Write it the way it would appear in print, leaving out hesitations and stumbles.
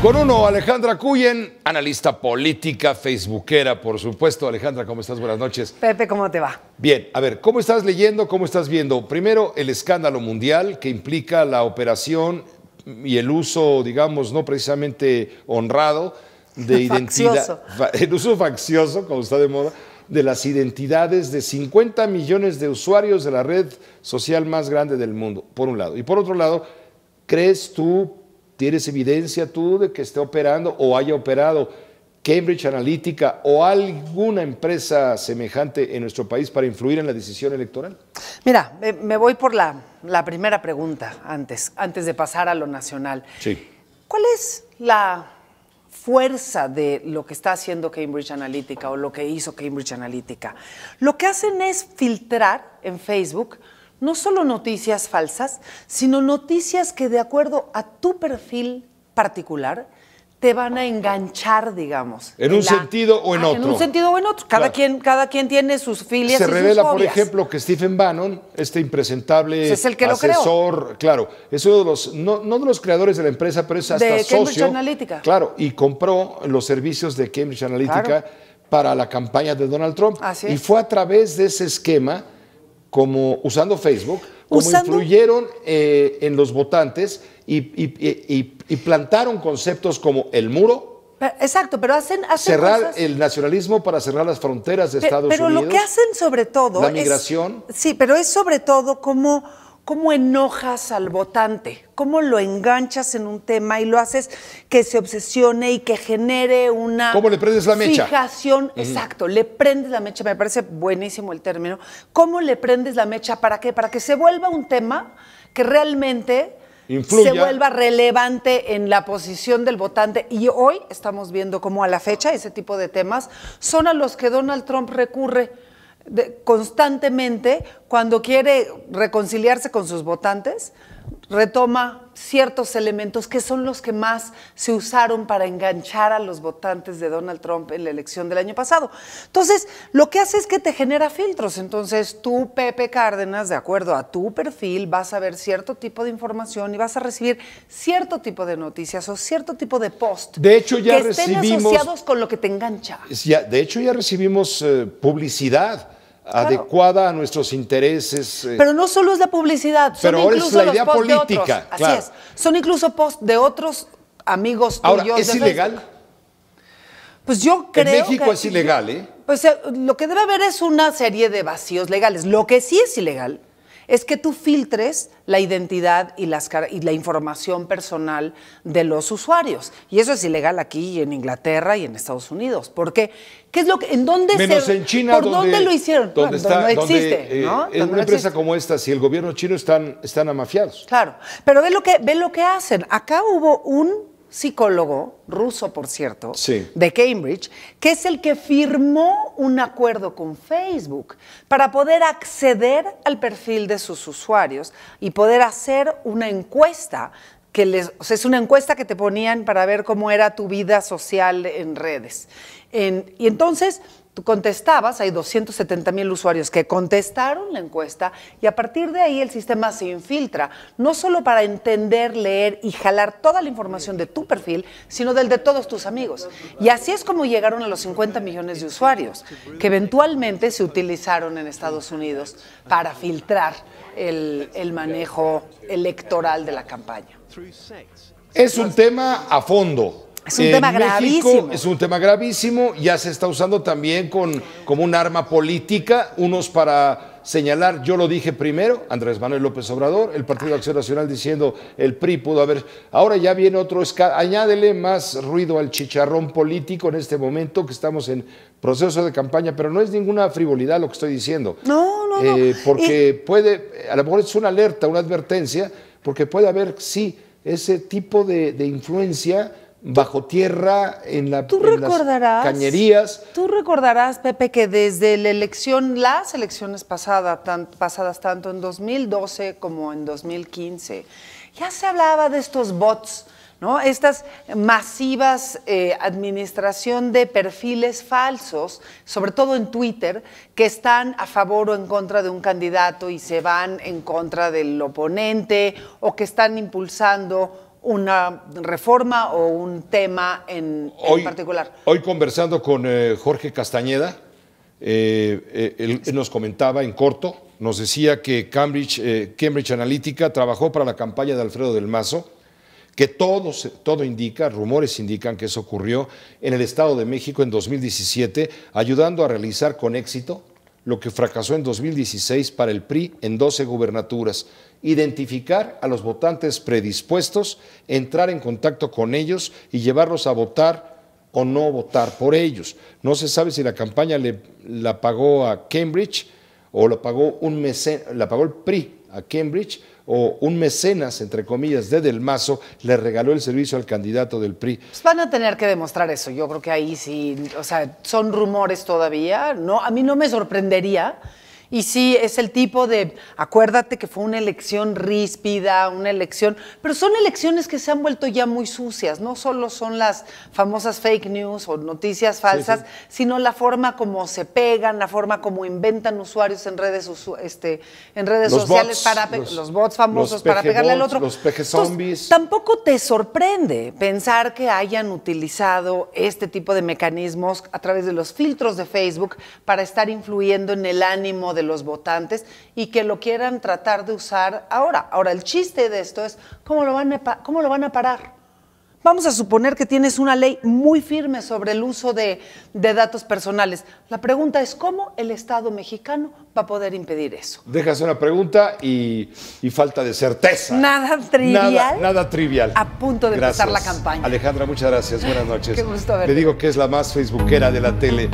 Con uno, Alejandra Cuyen, analista política, facebookera, por supuesto. Alejandra, ¿cómo estás? Buenas noches. Pepe, ¿cómo te va? Bien, a ver, ¿cómo estás leyendo? ¿Cómo estás viendo? Primero, el escándalo mundial que implica la operación y el uso, digamos, no precisamente honrado de identidad. El uso faccioso, como está de moda, de las identidades de 50 millones de usuarios de la red social más grande del mundo, por un lado. Y por otro lado, ¿crees tú, tienes evidencia tú de que esté operando o haya operado Cambridge Analytica o alguna empresa semejante en nuestro país para influir en la decisión electoral? Mira, me voy por la primera pregunta antes de pasar a lo nacional. Sí. ¿Cuál es la fuerza de lo que está haciendo Cambridge Analytica o lo que hizo Cambridge Analytica? Lo que hacen es filtrar en Facebook no solo noticias falsas, sino noticias que de acuerdo a tu perfil particular te van a enganchar, digamos. ¿En un sentido o en otro? En un sentido o en otro. Cada quien tiene sus filias y sus fobias. Se revela, por ejemplo, que Stephen Bannon, este impresentable es el que asesor, lo creó. Claro, es uno de los, no de los creadores de la empresa, pero es hasta de socio. Cambridge Analytica. Claro, y compró los servicios de Cambridge Analytica para la campaña de Donald Trump. Así es. Y fue a través de ese esquema, como usando Facebook, como influyeron en los votantes y plantaron conceptos como el muro. Exacto, pero hacen cerrar cosas, el nacionalismo para cerrar las fronteras de Estados Unidos. Pero lo que hacen sobre todo la migración. Sí, pero es sobre todo cómo enojas al votante, cómo lo enganchas en un tema y lo haces que se obsesione y que genere una ¿Cómo le prendes la mecha? Fijación, exacto, le prendes la mecha, me parece buenísimo el término. ¿Cómo le prendes la mecha? ¿Para qué? Para que se vuelva un tema que realmente influya, se vuelva relevante en la posición del votante. Y hoy estamos viendo cómo a la fecha ese tipo de temas son a los que Donald Trump recurre constantemente cuando quiere reconciliarse con sus votantes, retoma ciertos elementos que son los que más se usaron para enganchar a los votantes de Donald Trump en la elección del año pasado. Entonces, lo que hace es que te genera filtros. Entonces, tú, Pepe Cárdenas, de acuerdo a tu perfil, vas a ver cierto tipo de información y vas a recibir cierto tipo de noticias o cierto tipo de post. De hecho, ya que estén asociados con lo que te engancha. De hecho, ya recibimos publicidad adecuada a nuestros intereses. Pero no solo es la publicidad, son pero ahora incluso es la idea los posts política. De otros. Claro. Así es. Son incluso posts de otros amigos tuyos. Ahora, ¿es ilegal? Facebook. Pues yo creo que... En México es ilegal, ¿eh? Pues lo que debe haber es una serie de vacíos legales. Lo que sí es ilegal es que tú filtres la identidad y la información personal de los usuarios. Y eso es ilegal aquí en Inglaterra y en Estados Unidos. ¿Por qué? ¿Qué es lo que, en dónde menos en China, ¿por dónde lo hicieron? Donde no existe, ¿no? En una empresa como esta, si el gobierno chino están amafiados. Claro, pero ve lo que hacen. Acá hubo un psicólogo ruso, por cierto, de Cambridge, que es el que firmó un acuerdo con Facebook para poder acceder al perfil de sus usuarios y poder hacer una encuesta es una encuesta que te ponían para ver cómo era tu vida social en redes. Y entonces tú contestabas, hay 270,000 usuarios que contestaron la encuesta y a partir de ahí el sistema se infiltra, no solo para entender, leer y jalar toda la información de tu perfil, sino del de todos tus amigos. Y así es como llegaron a los 50 millones de usuarios, que eventualmente se utilizaron en Estados Unidos para filtrar el manejo electoral de la campaña. Es un tema a fondo. Es un tema gravísimo. Es un tema gravísimo, ya se está usando también como un arma política, unos para señalar, yo lo dije primero, Andrés Manuel López Obrador, el Partido de Acción Nacional diciendo el PRI pudo haber, ahora ya viene otro, añádele más ruido al chicharrón político en este momento que estamos en proceso de campaña, pero no es ninguna frivolidad lo que estoy diciendo. No. Porque a lo mejor es una alerta, una advertencia, porque puede haber, sí, ese tipo de influencia bajo tierra en las cañerías. Tú recordarás, Pepe, que desde las elecciones pasadas tanto en 2012 como en 2015, ya se hablaba de estos bots, ¿no? Estas masivas administración de perfiles falsos, sobre todo en Twitter, que están a favor o en contra de un candidato y se van en contra del oponente o que están impulsando una reforma o un tema en particular. Hoy conversando con Jorge Castañeda, él nos comentaba en corto, nos decía que Cambridge Analytica trabajó para la campaña de Alfredo del Mazo, que todo indica, rumores indican que eso ocurrió en el Estado de México en 2017, ayudando a realizar con éxito lo que fracasó en 2016 para el PRI en 12 gubernaturas, identificar a los votantes predispuestos, entrar en contacto con ellos y llevarlos a votar o no votar por ellos. No se sabe si la campaña la pagó a Cambridge o la pagó el PRI a Cambridge, o un mecenas, entre comillas, de Del Mazo le regaló el servicio al candidato del PRI. Pues van a tener que demostrar eso. Yo creo que ahí sí, o sea, son rumores todavía. No, a mí no me sorprendería. Y sí, es el tipo de, acuérdate que fue una elección ríspida, una elección, pero son elecciones que se han vuelto ya muy sucias, no solo son las famosas fake news o noticias falsas, sino la forma como se pegan, la forma como inventan usuarios en redes, sociales, los bots famosos para pegarle al otro. Los peje zombies. Entonces, tampoco te sorprende pensar que hayan utilizado este tipo de mecanismos a través de los filtros de Facebook para estar influyendo en el ánimo de los votantes y que lo quieran tratar de usar ahora. Ahora, el chiste de esto es ¿cómo lo van a parar? Vamos a suponer que tienes una ley muy firme sobre el uso de datos personales. La pregunta es ¿cómo el Estado mexicano va a poder impedir eso? Dejas una pregunta y falta de certeza. Nada trivial. Nada trivial. A punto de empezar la campaña. Alejandra, muchas gracias. Buenas noches. Qué gusto verte. Le digo que es la más facebookera de la tele.